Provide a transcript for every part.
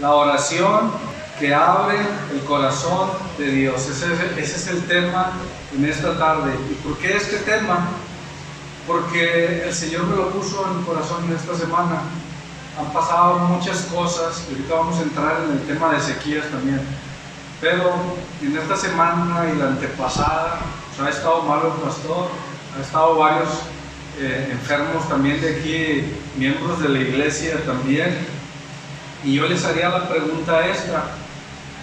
La oración que abre el corazón de Dios. Ese es el tema en esta tarde. ¿Y por qué este tema? Porque el Señor me lo puso en mi corazón en esta semana. Han pasado muchas cosas y ahorita vamos a entrar en el tema de Ezequías también. Pero en esta semana y la antepasada ha estado malo el pastor, ha estado varios enfermos también de aquí, miembros de la iglesia también. Y yo les haría la pregunta esta.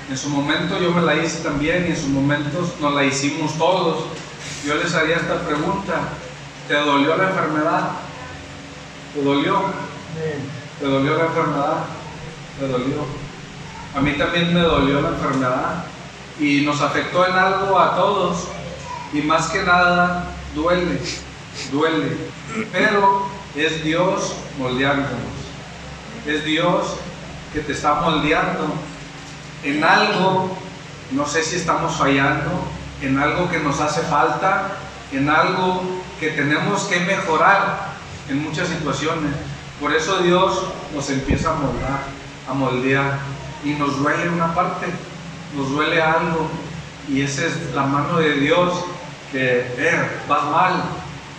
En su momento yo me la hice también y en sus momentos nos la hicimos todos. Yo les haría esta pregunta: ¿te dolió la enfermedad? ¿Te dolió? ¿Te dolió la enfermedad? ¿Te dolió? A mí también me dolió la enfermedad y nos afectó en algo a todos, y más que nada duele, pero es Dios moldeándonos, es Dios que te está moldeando en algo. No sé si estamos fallando, en algo que nos hace falta, en algo que tenemos que mejorar en muchas situaciones. Por eso Dios nos empieza a moldear, y nos duele una parte, nos duele algo, y esa es la mano de Dios que vas mal,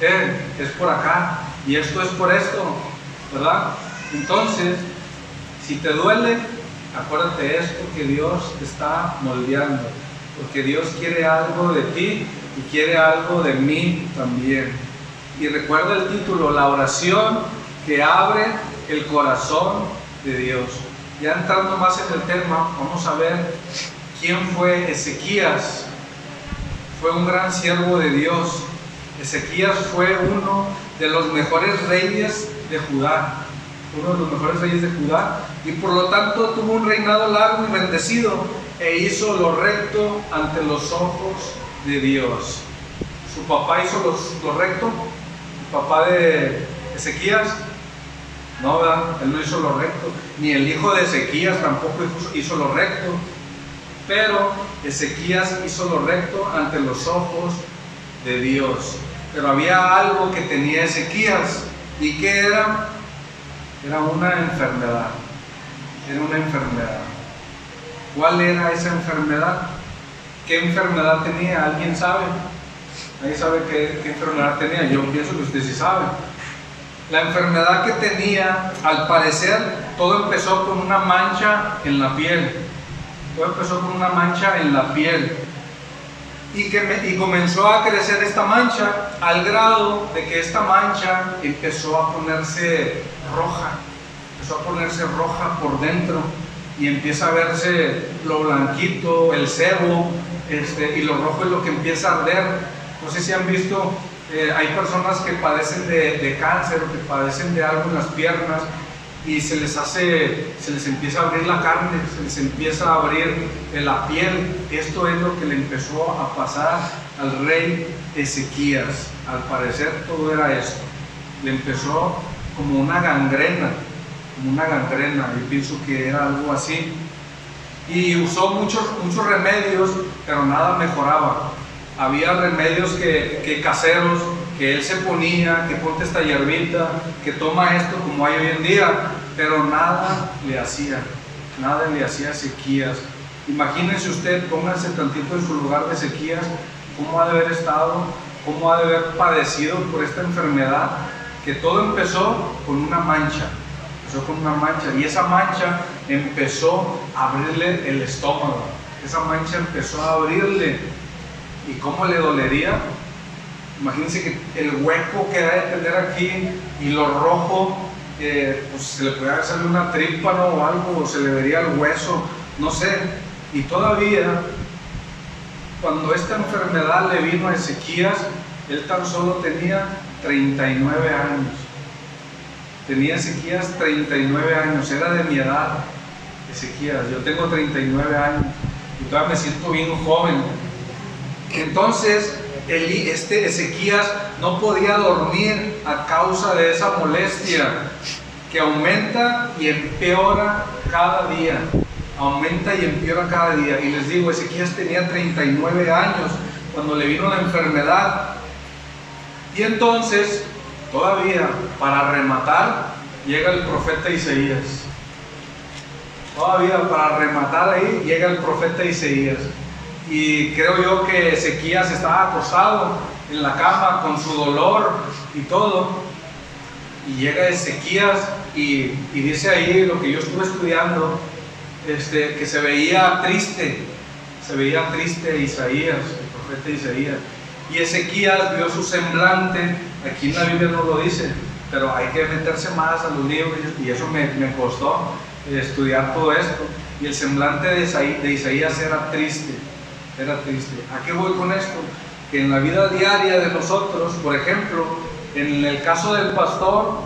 es por acá, y esto es por esto, ¿verdad? Entonces, si te duele, acuérdate esto, que Dios te está moldeando, porque Dios quiere algo de ti y quiere algo de mí también. Y recuerda el título: la oración que abre el corazón de Dios. Ya entrando más en el tema, vamos a ver quién fue Ezequías. Fue un gran siervo de Dios. Ezequías fue uno de los mejores reyes de Judá, y por lo tanto tuvo un reinado largo y bendecido, e hizo lo recto ante los ojos de Dios. Su papá hizo lo recto, el papá de Ezequías. No, ¿verdad? Él no hizo lo recto, ni el hijo de Ezequías tampoco hizo lo recto, pero Ezequías hizo lo recto ante los ojos de Dios. Pero había algo que tenía Ezequías, ¿y qué era? Era una enfermedad. ¿Cuál era esa enfermedad? ¿Qué enfermedad tenía? ¿Alguien sabe? ¿Nadie sabe qué enfermedad tenía? Yo pienso que usted sí sabe. La enfermedad que tenía, al parecer, todo empezó con una mancha en la piel. Y comenzó a crecer esta mancha, al grado de que esta mancha empezó a ponerse roja por dentro, y empieza a verse lo blanquito, el sebo, y lo rojo es lo que empieza a arder. No sé si han visto, hay personas que padecen de cáncer o que padecen de algo en las piernas, y se les empieza a abrir la carne, se les empieza a abrir la piel. Esto es lo que le empezó a pasar al rey Ezequías. Al parecer todo era esto. Le empezó como una gangrena. Yo pienso que era algo así. Y usó muchos remedios, pero nada mejoraba. Había remedios que caseros, que él se ponía, que ponte esta hierbita, que toma esto, como hay hoy en día, pero nada le hacía a Ezequías. Imagínense usted, pónganse tantito en su lugar de Ezequías, cómo ha de haber estado, cómo ha de haber padecido por esta enfermedad, que todo empezó con una mancha, y esa mancha empezó a abrirle el estómago, ¿y cómo le dolería? Imagínense que el hueco que ha de tener aquí y lo rojo, pues se le podría hacer una tripa, ¿no? O algo, o se le vería el hueso, no sé. Y todavía, cuando esta enfermedad le vino a Ezequías, él tan solo tenía 39 años. Tenía Ezequías 39 años, era de mi edad Ezequías. Yo tengo 39 años y todavía me siento bien joven. Entonces, Ezequías no podía dormir a causa de esa molestia que aumenta y empeora cada día. Y les digo, Ezequías tenía 39 años cuando le vino la enfermedad. Y entonces, todavía, para rematar, llega el profeta Isaías. todavía para rematar ahí, llega el profeta Isaías. Y creo yo que Ezequías estaba acostado en la cama con su dolor y todo. Y llega Ezequías y dice ahí lo que yo estuve estudiando, que se veía triste Isaías, el profeta Isaías. Y Ezequías vio su semblante, aquí en la Biblia no lo dice, pero hay que meterse más a los libros y eso me costó estudiar todo esto. Y el semblante de Isaías era triste. ¿A qué voy con esto? Que en la vida diaria de nosotros, por ejemplo, en el caso del pastor,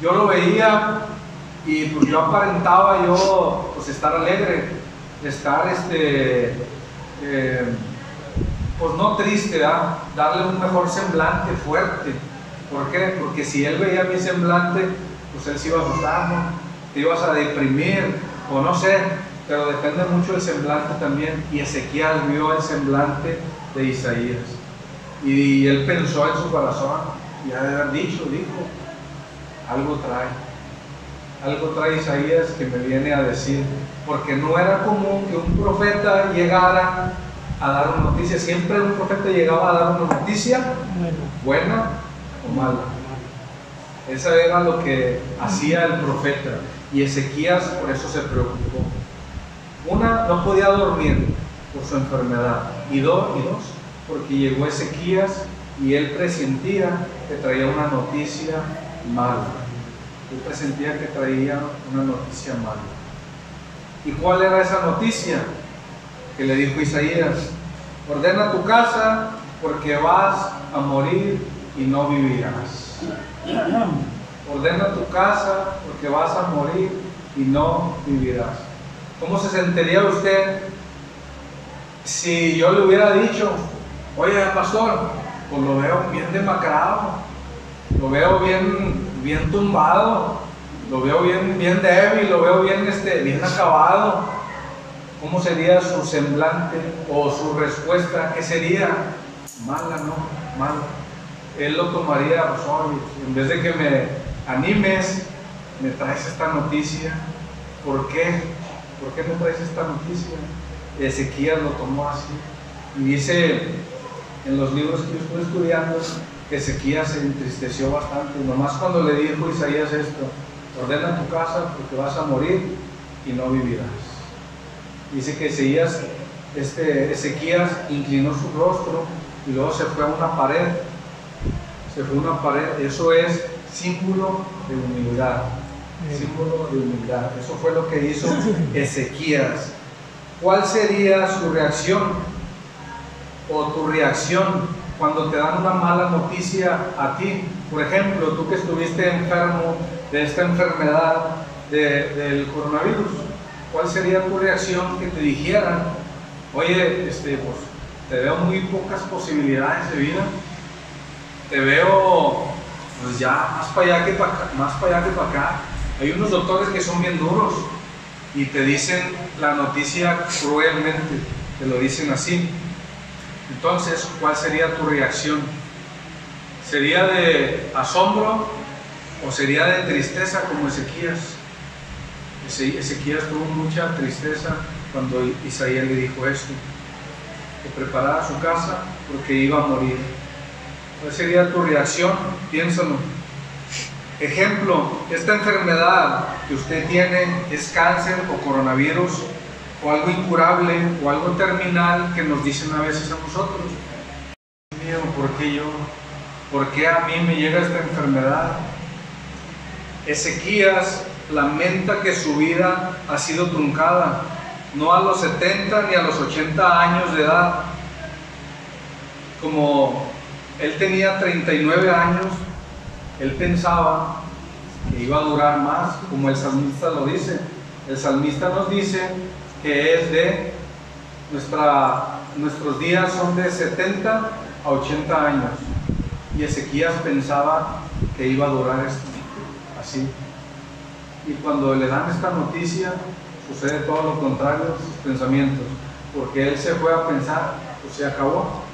yo lo veía y pues yo aparentaba pues estar alegre, estar pues no triste, ¿verdad? Darle un mejor semblante fuerte. ¿Por qué? Porque si él veía mi semblante, pues él se iba a asustar, ¿no? Te ibas a deprimir, o no sé, pero depende mucho del semblante también. Y Ezequías vio el semblante de Isaías y él pensó en su corazón y ha de haber dijo, algo trae Isaías que me viene a decir, porque no era común que un profeta llegara a dar una noticia. Siempre un profeta llegaba a dar una noticia buena o mala. Eso era lo que hacía el profeta, y Ezequías por eso se preocupó. Una, no podía dormir por su enfermedad, y dos, porque llegó Ezequías y él presentía que traía una noticia mala. ¿Y cuál era esa noticia? Que le dijo Isaías: ordena tu casa porque vas a morir y no vivirás. Ordena tu casa porque vas a morir y no vivirás. ¿Cómo se sentiría usted si yo le hubiera dicho: oye, pastor, pues lo veo bien demacrado, lo veo bien tumbado, lo veo bien débil, lo veo bien acabado? ¿Cómo sería su semblante o su respuesta? ¿Qué sería? Mala, ¿no? Mala. Él lo tomaría, pues, oye, en vez de que me animes, me traes esta noticia. ¿Por qué? ¿Por qué me traes esta noticia? Ezequías lo tomó así. Y dice en los libros que yo estoy estudiando que Ezequías se entristeció bastante, nomás cuando le dijo Isaías esto: ordena tu casa porque vas a morir y no vivirás. Dice que Ezequías inclinó su rostro y luego se fue a una pared. Eso es símbolo de humildad. Eso fue lo que hizo Ezequías. ¿Cuál sería su reacción o tu reacción cuando te dan una mala noticia a ti? Por ejemplo, tú que estuviste enfermo de esta enfermedad del coronavirus, ¿cuál sería tu reacción que te dijeran: oye, pues te veo muy pocas posibilidades de vida, te veo pues ya más para allá que para acá? Hay unos doctores que son bien duros y te dicen la noticia cruelmente, te lo dicen así. Entonces, ¿cuál sería tu reacción? ¿Sería de asombro o sería de tristeza como Ezequías? Ezequías tuvo mucha tristeza cuando Isaías le dijo esto, que preparara su casa porque iba a morir. ¿Cuál sería tu reacción? Piénsalo. Ejemplo, esta enfermedad que usted tiene es cáncer o coronavirus o algo incurable o algo terminal que nos dicen a veces a nosotros: Dios mío, ¿por qué yo? ¿Por qué a mí me llega esta enfermedad? Ezequías lamenta que su vida ha sido truncada, no a los 70 ni a los 80 años de edad. Como él tenía 39 años, él pensaba que iba a durar más, como el salmista lo dice. El salmista nos dice que es de nuestros días son de 70 a 80 años. Y Ezequías pensaba que iba a durar esto, así. Y cuando le dan esta noticia, sucede todo lo contrario de sus pensamientos, porque él se fue a pensar: pues se acabó,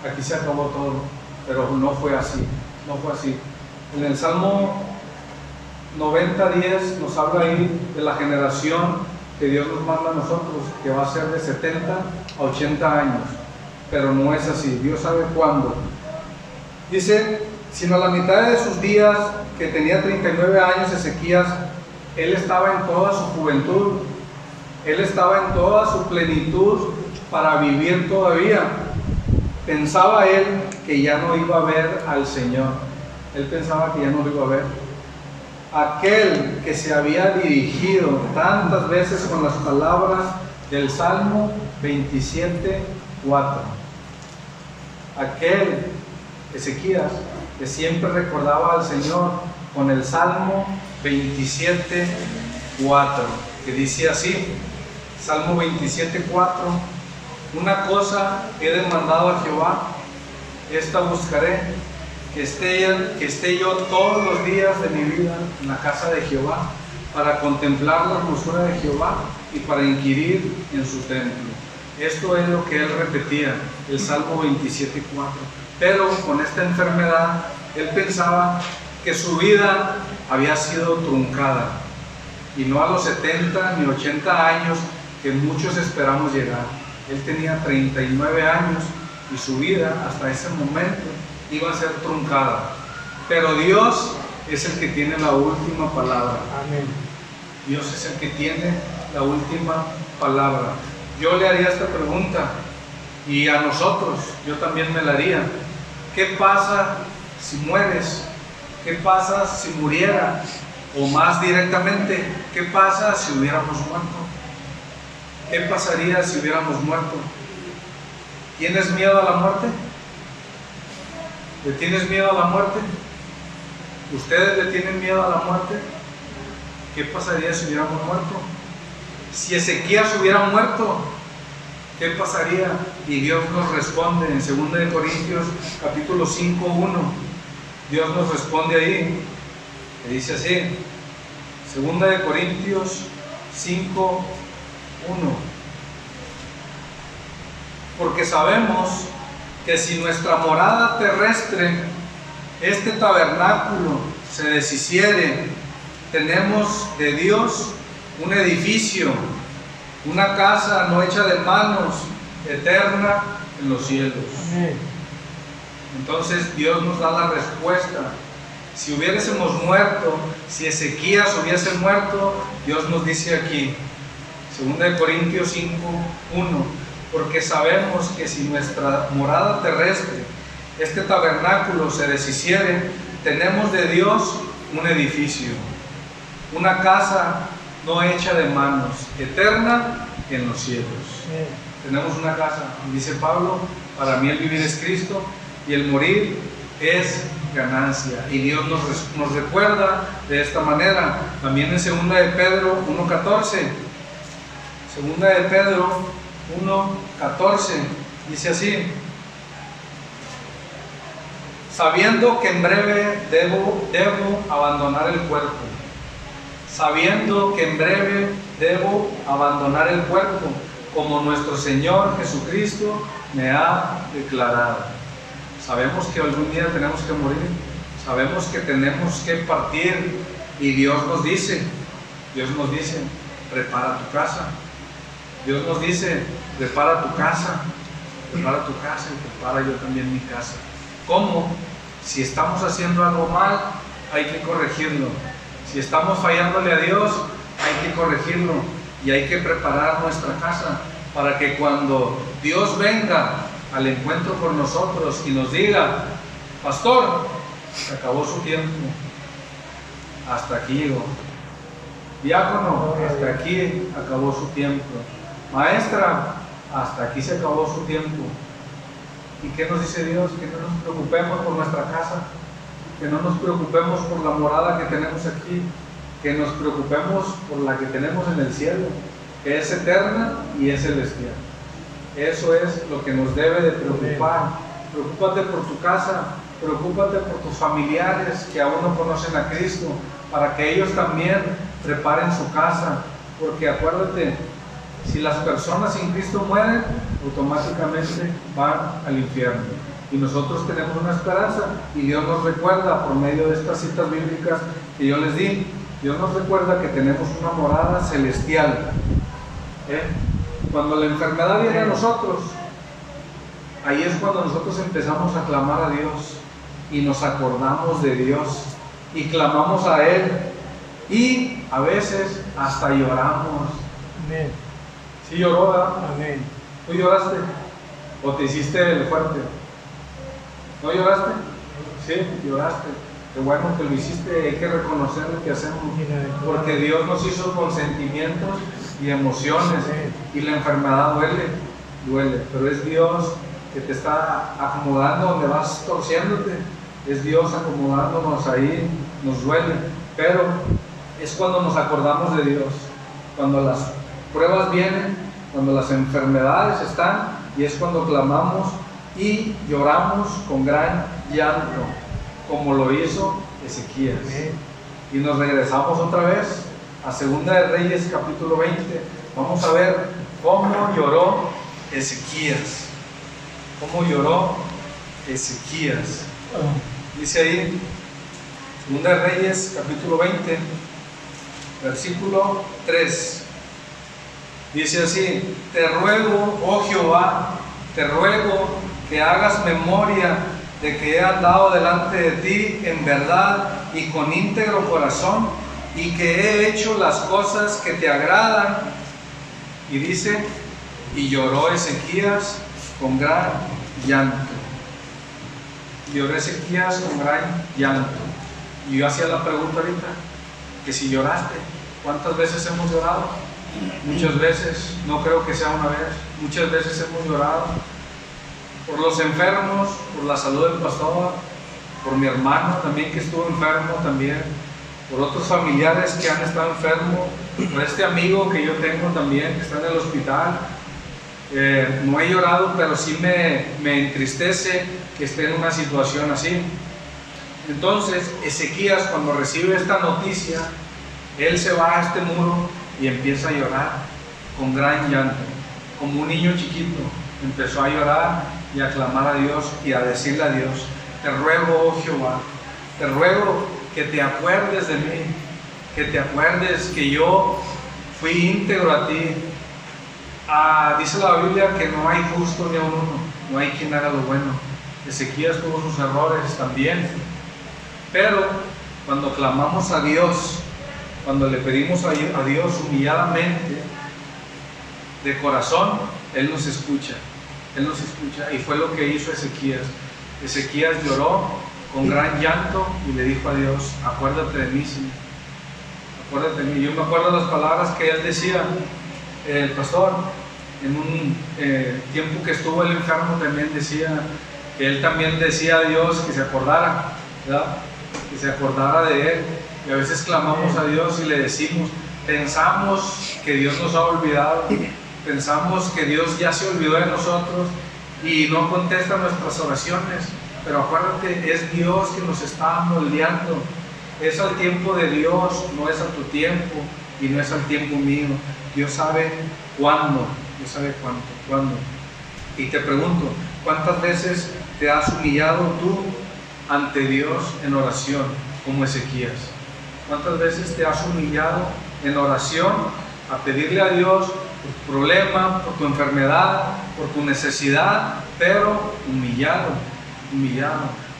aquí se acabó todo. Pero no fue así. En el Salmo 90:10 nos habla ahí de la generación que Dios nos manda a nosotros, que va a ser de 70 a 80 años, pero no es así, Dios sabe cuándo. Dice, sino a la mitad de sus días, que tenía 39 años Ezequías, él estaba en toda su juventud, él estaba en toda su plenitud para vivir todavía. Pensaba él que ya no iba a ver al Señor, él pensaba que ya no lo iba a ver. Aquel que se había dirigido tantas veces con las palabras del Salmo 27:4. Aquel Ezequías que siempre recordaba al Señor con el Salmo 27:4, que dice así, Salmo 27:4: una cosa he demandado a Jehová, esta buscaré, que esté yo todos los días de mi vida en la casa de Jehová, para contemplar la hermosura de Jehová y para inquirir en su templo. Esto es lo que él repetía, el Salmo 27:4. Pero con esta enfermedad, él pensaba que su vida había sido truncada, y no a los 70 ni 80 años que muchos esperamos llegar. Él tenía 39 años y su vida hasta ese momento iba a ser truncada. Pero Dios es el que tiene la última palabra. Amén. Dios es el que tiene la última palabra. Yo le haría esta pregunta, y a nosotros, yo también me la haría. ¿Qué pasa si mueres? ¿Qué pasa si muriera? O más directamente, ¿qué pasa si hubiéramos muerto? ¿Qué pasaría si hubiéramos muerto? ¿Tienes miedo a la muerte? ¿Le tienes miedo a la muerte? ¿Ustedes le tienen miedo a la muerte? ¿Qué pasaría si hubiéramos muerto? Si Ezequías hubiera muerto, ¿qué pasaría? Y Dios nos responde en 2 Corintios capítulo 5:1. Dios nos responde ahí, que dice así, 2 Corintios 5:1: porque sabemos que si nuestra morada terrestre, este tabernáculo, se deshiciere, tenemos de Dios un edificio, una casa no hecha de manos, eterna en los cielos. Entonces Dios nos da la respuesta. Si hubiésemos muerto, si Ezequías hubiese muerto, Dios nos dice aquí, 2 Corintios 5:1: porque sabemos que si nuestra morada terrestre, este tabernáculo, se deshiciere, tenemos de Dios un edificio, una casa no hecha de manos, eterna en los cielos. Tenemos una casa, dice Pablo, para mí el vivir es Cristo y el morir es ganancia. Y Dios nos recuerda de esta manera, también en 2 de Pedro 1:14. 2 de Pedro 1:14 dice así: sabiendo que en breve debo abandonar el cuerpo, sabiendo que en breve debo abandonar el cuerpo, como nuestro Señor Jesucristo me ha declarado. Sabemos que algún día tenemos que morir, sabemos que tenemos que partir, y Dios nos dice, prepara tu casa. Dios nos dice, prepara tu casa y prepara yo también mi casa. ¿Cómo? Si estamos haciendo algo mal, hay que corregirlo. Si estamos fallándole a Dios, hay que corregirlo y hay que preparar nuestra casa para que cuando Dios venga al encuentro con nosotros y nos diga: pastor, se acabó su tiempo, hasta aquí llegó. Diácono, hasta aquí acabó su tiempo. Maestra, hasta aquí se acabó su tiempo. ¿Y qué nos dice Dios? Que no nos preocupemos por nuestra casa, que no nos preocupemos por la morada que tenemos aquí, que nos preocupemos por la que tenemos en el cielo, que es eterna y es celestial. Eso es lo que nos debe de preocupar. Preocúpate por tu casa, preocúpate por tus familiares que aún no conocen a Cristo, para que ellos también preparen su casa, porque acuérdate, si las personas sin Cristo mueren, automáticamente van al infierno. Y nosotros tenemos una esperanza, y Dios nos recuerda por medio de estas citas bíblicas que yo les di. Dios nos recuerda que tenemos una morada celestial, ¿eh? Cuando la enfermedad viene a nosotros, ahí es cuando nosotros empezamos a clamar a Dios y nos acordamos de Dios y clamamos a Él y a veces hasta lloramos. Amén. ¿Sí lloró, verdad? Amén. ¿Tú lloraste? ¿O te hiciste el fuerte? ¿No lloraste? Sí, lloraste. Qué bueno que lo hiciste, hay que reconocer lo que hacemos, porque Dios nos hizo con sentimientos y emociones, y la enfermedad duele, pero es Dios que te está acomodando donde vas torciéndote, es Dios acomodándonos ahí, nos duele, pero es cuando nos acordamos de Dios, cuando las pruebas vienen, cuando las enfermedades están, y es cuando clamamos y lloramos con gran llanto, como lo hizo Ezequías. Y nos regresamos otra vez a Segunda de Reyes capítulo 20. Vamos a ver cómo lloró Ezequías. Cómo lloró Ezequías. Dice ahí, Segunda de Reyes capítulo 20, versículo 3. Dice así: te ruego, oh Jehová, te ruego que hagas memoria de que he andado delante de ti en verdad y con íntegro corazón, y que he hecho las cosas que te agradan. Y dice, y lloró Ezequías con gran llanto. Lloró Ezequías con gran llanto. Y yo hacía la pregunta ahorita, que si lloraste, ¿cuántas veces hemos llorado? Muchas veces, no creo que sea una vez, muchas veces hemos llorado por los enfermos, por la salud del pastor, por mi hermano también que estuvo enfermo también, por otros familiares que han estado enfermos, por este amigo que yo tengo también que está en el hospital. No he llorado, pero sí me entristece que esté en una situación así. Entonces Ezequías, cuando recibe esta noticia, él se va a este muro y empieza a llorar con gran llanto, como un niño chiquito. Empezó a llorar y a clamar a Dios y a decirle a Dios: te ruego, oh Jehová, te ruego que te acuerdes de mí, que te acuerdes que yo fui íntegro a ti. Dice la Biblia que no hay justo ni a uno, no hay quien haga lo bueno. Ezequías tuvo sus errores también, pero cuando clamamos a Dios, cuando le pedimos a Dios humilladamente, de corazón, Él nos escucha. Él nos escucha, y fue lo que hizo Ezequías. Ezequías lloró con gran llanto y le dijo a Dios: acuérdate de mí, Señor, acuérdate de mí. Yo me acuerdo de las palabras que él decía, el pastor, en un tiempo que estuvo él enfermo, también decía, que él también decía a Dios que se acordara, ¿verdad? Que se acordara de él. Y a veces clamamos a Dios y le decimos, pensamos que Dios nos ha olvidado, pensamos que Dios ya se olvidó de nosotros y no contesta nuestras oraciones, pero acuérdate, es Dios que nos está moldeando. Es al tiempo de Dios, no es a tu tiempo y no es al tiempo mío. Dios sabe cuándo, Dios sabe cuándo. Y te pregunto, ¿cuántas veces te has humillado tú ante Dios en oración como Ezequías? ¿Cuántas veces te has humillado en oración a pedirle a Dios por tu problema, por tu enfermedad, por tu necesidad, pero humillado?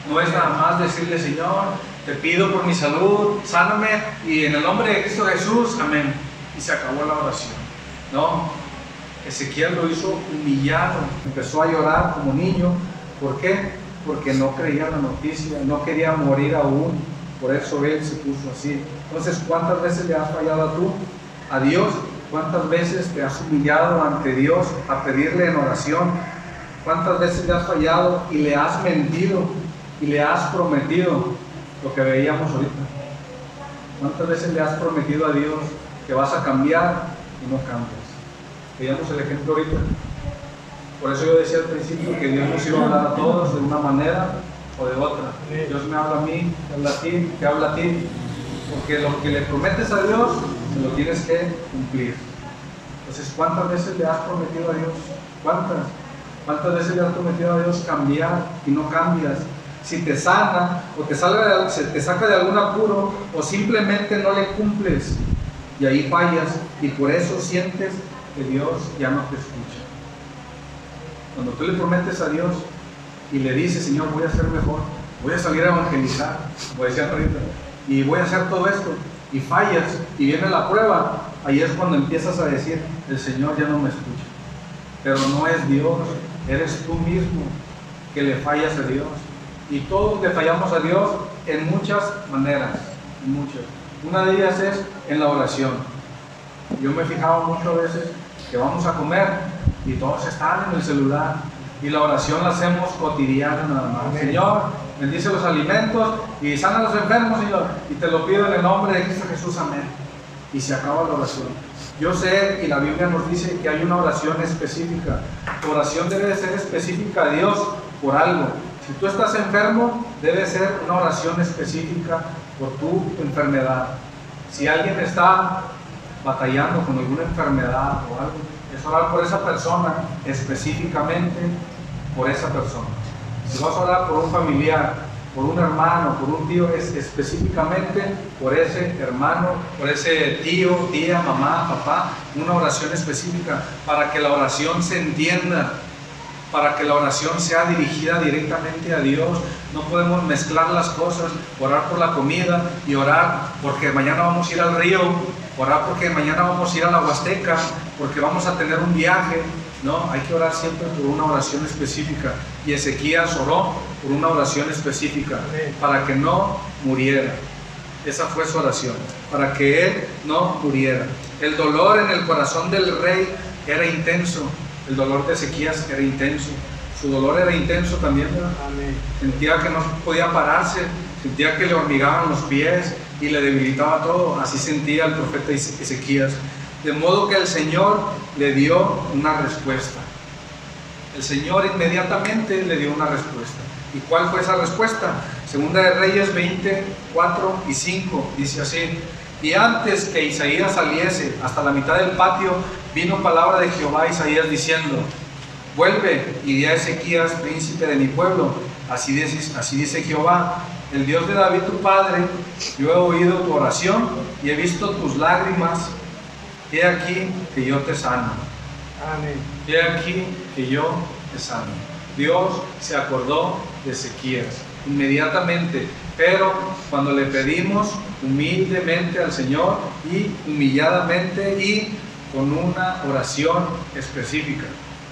No es nada más decirle: Señor, te pido por mi salud, sáname, y en el nombre de Cristo Jesús, amén, y se acabó la oración. No, Ezequiel lo hizo humillado, empezó a llorar como niño. ¿Por qué? Porque no creía la noticia, no quería morir aún, por eso él se puso así. Entonces, ¿cuántas veces le has fallado a Dios? ¿Cuántas veces te has humillado ante Dios a pedirle en oración? ¿Cuántas veces le has fallado y le has mentido y le has prometido lo que veíamos ahorita? ¿Cuántas veces le has prometido a Dios que vas a cambiar y no cambias? Veíamos el ejemplo ahorita. Por eso yo decía al principio que Dios nos iba a hablar a todos de una manera o de otra. Dios me habla a mí, te habla a ti, te habla a ti. Porque lo que le prometes a Dios, se lo tienes que cumplir. Entonces, ¿cuántas veces le has prometido a Dios? ¿Cuántas veces le has prometido a Dios cambiar y no cambias? Si te sana o te saca de algún apuro, o simplemente no le cumples, y ahí fallas, y por eso sientes que Dios ya no te escucha. Cuando tú le prometes a Dios y le dices, Señor, voy a ser mejor, voy a salir a evangelizar, como decía ahorita, y voy a hacer todo esto, y fallas, y viene la prueba, ahí es cuando empiezas a decir, el Señor ya no me escucha. Pero no es Dios, eres tú mismo que le fallas a Dios. Y todos le fallamos a Dios en muchas maneras, muchas. Una de ellas es en la oración. Yo me he fijado muchas veces que vamos a comer y todos están en el celular, y la oración la hacemos cotidiana nada más. Amén. Señor, bendice los alimentos y sana a los enfermos, Señor, y te lo pido en el nombre de Cristo Jesús, amén. Y se acaba la oración. Yo sé, y la Biblia nos dice que hay una oración específica. Tu oración debe de ser específica a Dios por algo. Si tú estás enfermo, debe ser una oración específica por tu enfermedad. Si alguien está batallando con alguna enfermedad o algo, es orar por esa persona, específicamente por esa persona. Si vas a orar por un familiar, por un hermano, por un tío, es específicamente por ese hermano, por ese tío, tía, mamá, papá, una oración específica para que la oración se entienda, para que la oración sea dirigida directamente a Dios. No podemos mezclar las cosas, orar por la comida y orar porque mañana vamos a ir al río, orar porque mañana vamos a ir a la Huasteca, porque vamos a tener un viaje. No, hay que orar siempre por una oración específica. Y Ezequías oró por una oración específica para que no muriera. Esa fue su oración, para que él no muriera. El dolor en el corazón del rey era intenso. El dolor de Ezequías era intenso. Su dolor era intenso también, ¿verdad? Sentía que no podía pararse, sentía que le hormigaban los pies y le debilitaba todo. Así sentía el profeta Ezequías. De modo que el Señor le dio una respuesta. El Señor inmediatamente le dio una respuesta. ¿Y cuál fue esa respuesta? Segunda de Reyes 20, 4 y 5, dice así: y antes que Isaías saliese hasta la mitad del patio, vino palabra de Jehová a Isaías diciendo: vuelve y di a Ezequías, príncipe de mi pueblo, así dice Jehová, el Dios de David tu padre, yo he oído tu oración y he visto tus lágrimas. He aquí que yo te sano. Amén. He aquí que yo te sano. Dios se acordó de Ezequías inmediatamente, pero cuando le pedimos humildemente al Señor y humilladamente y con una oración específica.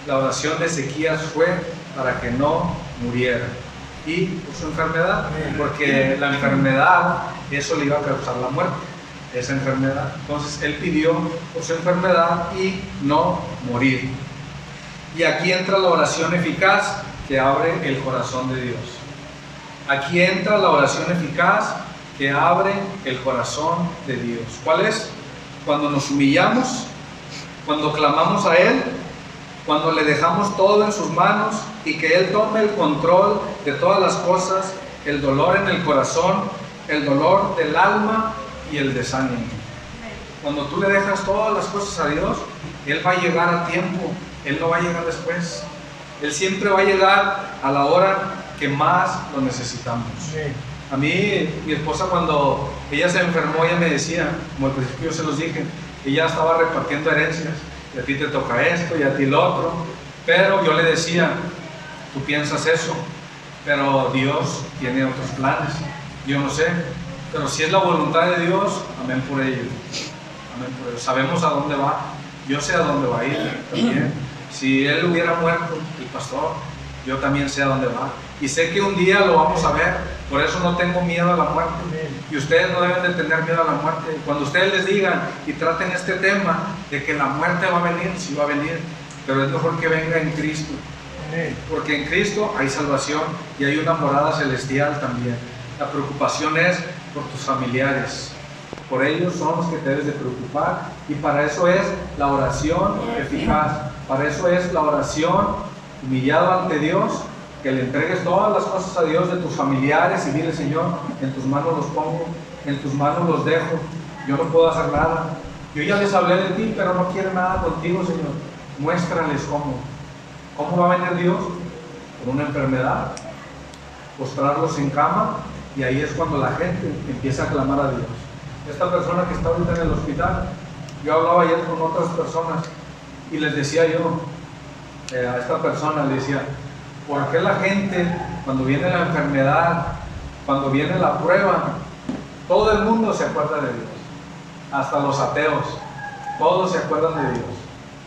La oración de Ezequías fue para que no muriera. Y por su enfermedad, porque la enfermedad, eso le iba a causar la muerte. Esa enfermedad. Entonces él pidió por su enfermedad y no morir. Y aquí entra la oración eficaz que abre el corazón de Dios. Aquí entra la oración eficaz que abre el corazón de Dios. ¿Cuál es? Cuando nos humillamos, cuando clamamos a Él, cuando le dejamos todo en sus manos y que Él tome el control de todas las cosas, el dolor en el corazón, el dolor del alma y el desánimo. Cuando tú le dejas todas las cosas a Dios, Él va a llegar a tiempo, Él no va a llegar después. Él siempre va a llegar a la hora que más lo necesitamos. Sí. A mí, mi esposa, cuando ella se enfermó, ella me decía, como al principio yo se los dije, ella estaba repartiendo herencias, y a ti te toca esto y a ti lo otro, pero yo le decía, tú piensas eso, pero Dios tiene otros planes, yo no sé. Pero si es la voluntad de Dios, amén por ello. Amén por ello. Sabemos a dónde va. Yo sé a dónde va a ir también. Si él hubiera muerto, el pastor, yo también sé a dónde va. Y sé que un día lo vamos a ver. Por eso no tengo miedo a la muerte. Y ustedes no deben de tener miedo a la muerte. Cuando ustedes les digan y traten este tema de que la muerte va a venir, sí va a venir. Pero es mejor que venga en Cristo. Porque en Cristo hay salvación y hay una morada celestial también. La preocupación es por tus familiares, por ellos son los que te debes de preocupar, y para eso es la oración eficaz, para eso es la oración humillado ante Dios, que le entregues todas las cosas a Dios de tus familiares y dile: Señor, en tus manos los pongo, en tus manos los dejo, yo no puedo hacer nada, yo ya les hablé de ti, pero no quiero nada contigo, Señor, muéstrales cómo va a venir Dios, con una enfermedad, postrarlos en cama. Y ahí es cuando la gente empieza a clamar a Dios. Esta persona que está ahorita en el hospital, yo hablaba ayer con otras personas Y les decía yo a esta persona, le decía, ¿por qué la gente cuando viene la enfermedad, cuando viene la prueba, todo el mundo se acuerda de Dios? Hasta los ateos, todos se acuerdan de Dios.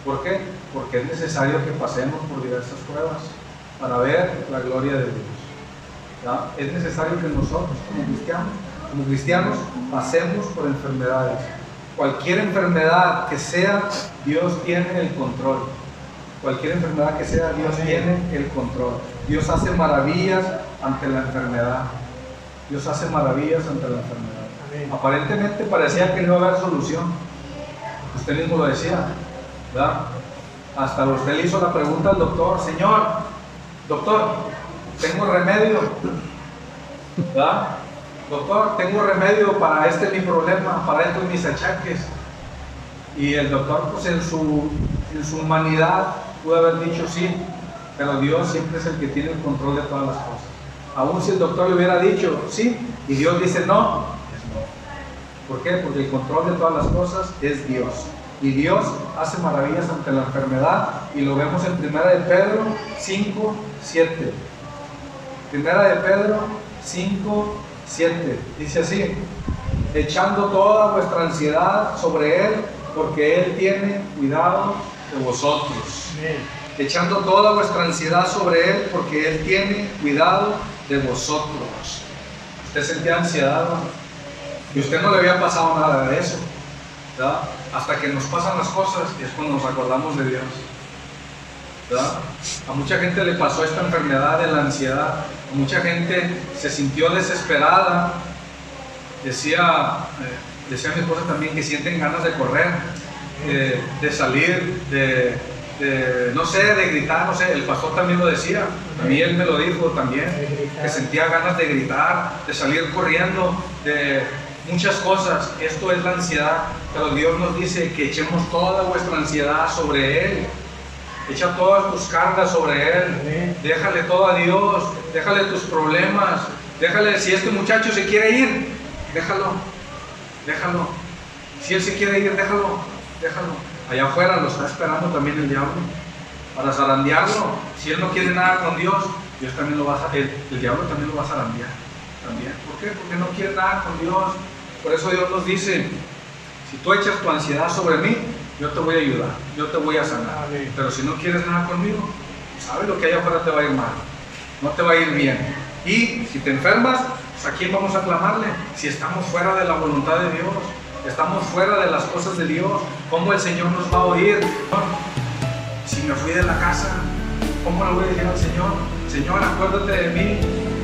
¿Por qué? Porque es necesario que pasemos por diversas pruebas para ver la gloria de Dios. ¿Ya? Es necesario que nosotros como cristianos pasemos por enfermedades. Cualquier enfermedad que sea, Dios tiene el control. Cualquier enfermedad que sea, Dios tiene el control. Dios hace maravillas ante la enfermedad. Dios hace maravillas ante la enfermedad. Amén. Aparentemente parecía que no iba a haber solución. Usted mismo lo decía, ¿verdad? Hasta usted le hizo la pregunta al doctor: Señor, doctor, ¿tengo remedio? ¿Verdad? Doctor, tengo remedio para este mi problema, para estos mis achaques. Y el doctor, pues en su humanidad, pudo haber dicho sí, pero Dios siempre es el que tiene el control de todas las cosas. Aún si el doctor le hubiera dicho sí y Dios dice no, es no. ¿Por qué? Porque el control de todas las cosas es Dios. Y Dios hace maravillas ante la enfermedad, y lo vemos en 1 de Pedro 5, 7. 1 de Pedro 5, 7. Dice así: echando toda vuestra ansiedad sobre Él, porque Él tiene cuidado de vosotros. Echando toda vuestra ansiedad sobre Él, porque Él tiene cuidado de vosotros. Usted sentía ansiedad, ¿no? Y usted no le había pasado nada de eso, ¿verdad? Hasta que nos pasan las cosas y es cuando nos acordamos de Dios, ¿verdad? A mucha gente le pasó esta enfermedad de la ansiedad. A mucha gente se sintió desesperada. Decía mi esposa también que sienten ganas de correr, de salir, no sé, de gritar, no sé. El pastor también lo decía, a mí él me lo dijo también, que sentía ganas de gritar, de salir corriendo, de muchas cosas. Esto es la ansiedad, pero Dios nos dice que echemos toda vuestra ansiedad sobre Él. Echa todas tus cargas sobre Él. Déjale todo a Dios, déjale tus problemas, déjale. Si este muchacho se quiere ir, déjalo. Si él se quiere ir, déjalo. Allá afuera lo está esperando también el diablo para zarandearlo. Si él no quiere nada con Dios, Dios también lo va a, el diablo también lo va a zarandear también. ¿Por qué? Porque no quiere nada con Dios. Por eso Dios nos dice: si tú echas tu ansiedad sobre mí, yo te voy a ayudar, yo te voy a sanar. Amén. Pero si no quieres nada conmigo, sabes lo que allá afuera te va a ir mal, no te va a ir bien. Y si te enfermas, pues ¿a quién vamos a clamarle? Si estamos fuera de la voluntad de Dios, estamos fuera de las cosas de Dios, ¿cómo el Señor nos va a oír? Si me fui de la casa, ¿cómo le voy a decir al Señor: Señor, acuérdate de mí?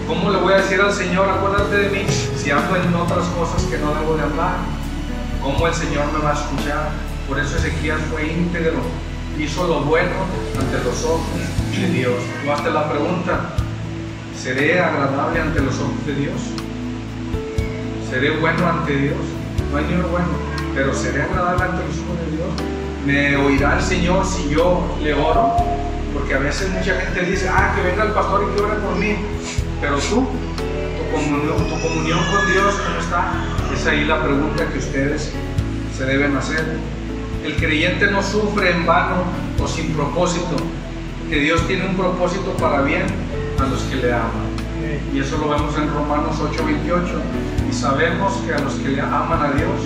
¿Cómo le voy a decir al Señor: acuérdate de mí? Si ando en otras cosas que no debo de andar, ¿cómo el Señor me va a escuchar? Por eso Ezequías fue íntegro, hizo lo bueno ante los ojos de Dios. Tú hazte la pregunta: ¿seré agradable ante los ojos de Dios? ¿Seré bueno ante Dios? No hay ni uno bueno, pero ¿seré agradable ante los ojos de Dios? ¿Me oirá el Señor si yo le oro? Porque a veces mucha gente dice: que venga el pastor y que ore por mí. Pero tú, tu comunión con Dios, ¿cómo está? Es ahí la pregunta que ustedes se deben hacer. El creyente no sufre en vano o sin propósito, que Dios tiene un propósito para bien a los que le aman. Y eso lo vemos en Romanos 8:28. Y sabemos que a los que le aman a Dios,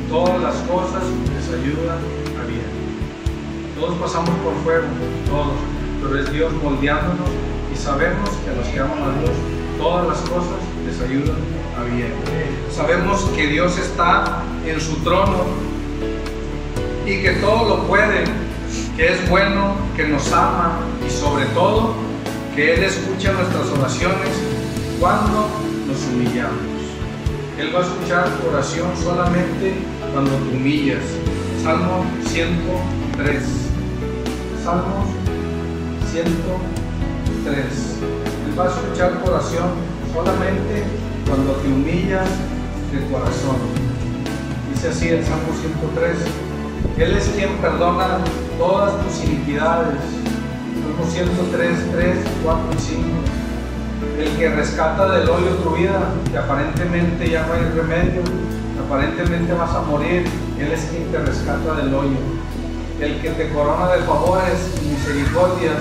todas las cosas les ayudan a bien. Todos pasamos por fuego, todos, pero es Dios moldeándonos, y sabemos que a los que aman a Dios, todas las cosas les ayudan a bien. Sabemos que Dios está en su trono y que todo lo puede, que es bueno, que nos ama, y sobre todo que Él escucha nuestras oraciones cuando nos humillamos. Él va a escuchar tu oración solamente cuando te humillas. Salmo 103. Salmo 103. Él va a escuchar tu oración solamente cuando te humillas de corazón. Dice así el Salmo 103. Él es quien perdona todas tus iniquidades. Salmo 103, 3, 4 y 5. El que rescata del hoyo tu vida, que aparentemente ya no hay remedio, que aparentemente vas a morir. Él es quien te rescata del hoyo. el que te corona de favores y misericordias,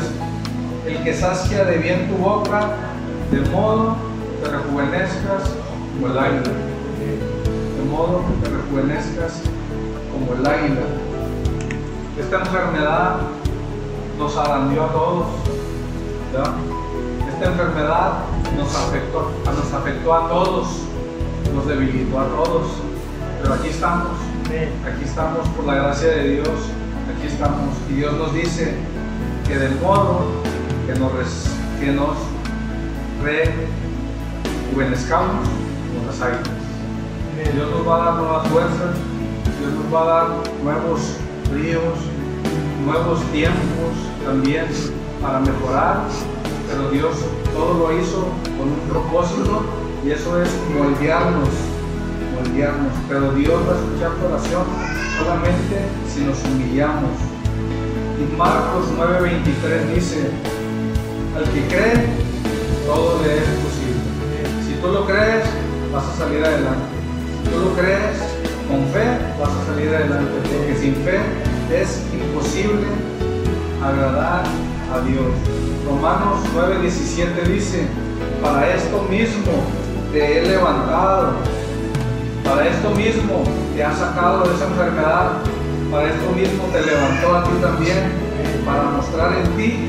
el que sacia de bien tu boca, de modo que te rejuvenezcas como el águila. De modo que te rejuvenezcas como el águila. Esta enfermedad nos arandió a todos, ¿verdad? Esta enfermedad nos afectó a todos, nos debilitó a todos, pero aquí estamos por la gracia de Dios, aquí estamos, y Dios nos dice que del modo que nos rejuvenezcamos como las águilas. Dios nos va a dar nuevas fuerzas, Dios nos va a dar nuevos bríos, nuevos tiempos también para mejorar, pero Dios todo lo hizo con un propósito, y eso es moldearnos, pero Dios va a escuchar tu oración solamente si nos humillamos. Y Marcos 9:23 dice: al que cree, todo le es posible. Si tú lo crees, vas a salir adelante. Si tú lo crees con fe, vas a salir adelante, porque sin fe es imposible agradar a Dios. Romanos 9:17 dice: para esto mismo te he levantado, para esto mismo te ha sacado de esa enfermedad, para esto mismo te levantó a ti también, para mostrar en ti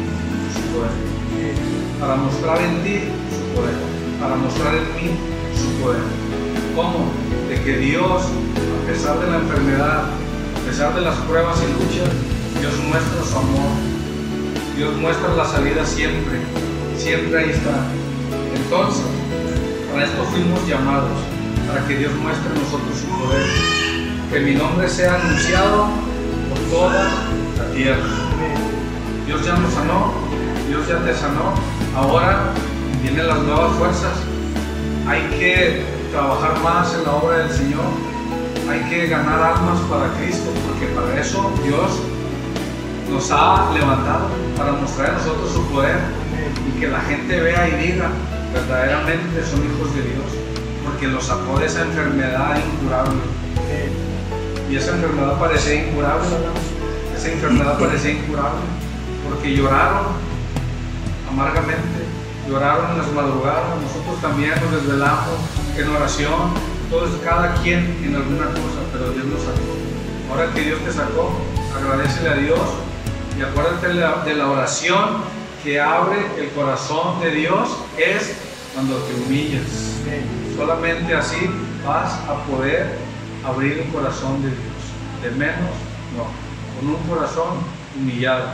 su poder, para mostrar en ti su poder, para mostrar en mí su poder. ¿Cómo? De que Dios, a pesar de la enfermedad, a pesar de las pruebas y luchas, Dios muestra su amor, Dios muestra la salida siempre, siempre ahí está. Entonces, para esto fuimos llamados, para que Dios muestre en nosotros su poder, que mi nombre sea anunciado por toda la tierra. Dios ya nos sanó, Dios ya te sanó, ahora vienen las nuevas fuerzas. Hay que trabajar más en la obra del Señor, hay que ganar almas para Cristo, porque para eso Dios nos ha levantado, para mostrar a nosotros su poder, y que la gente vea y diga: verdaderamente son hijos de Dios, porque los sacó de esa enfermedad incurable. Y esa enfermedad parecía incurable, porque lloraron amargamente, lloraron en las madrugadas. Nosotros también nos desvelamos en oración, todos, cada quien en alguna cosa, pero Dios nos sacó. Ahora que Dios te sacó, agradécele a Dios, y acuérdate de la oración que abre el corazón de Dios, es cuando te humillas. Solamente así vas a poder abrir el corazón de Dios. De menos, no. Con un corazón humillado.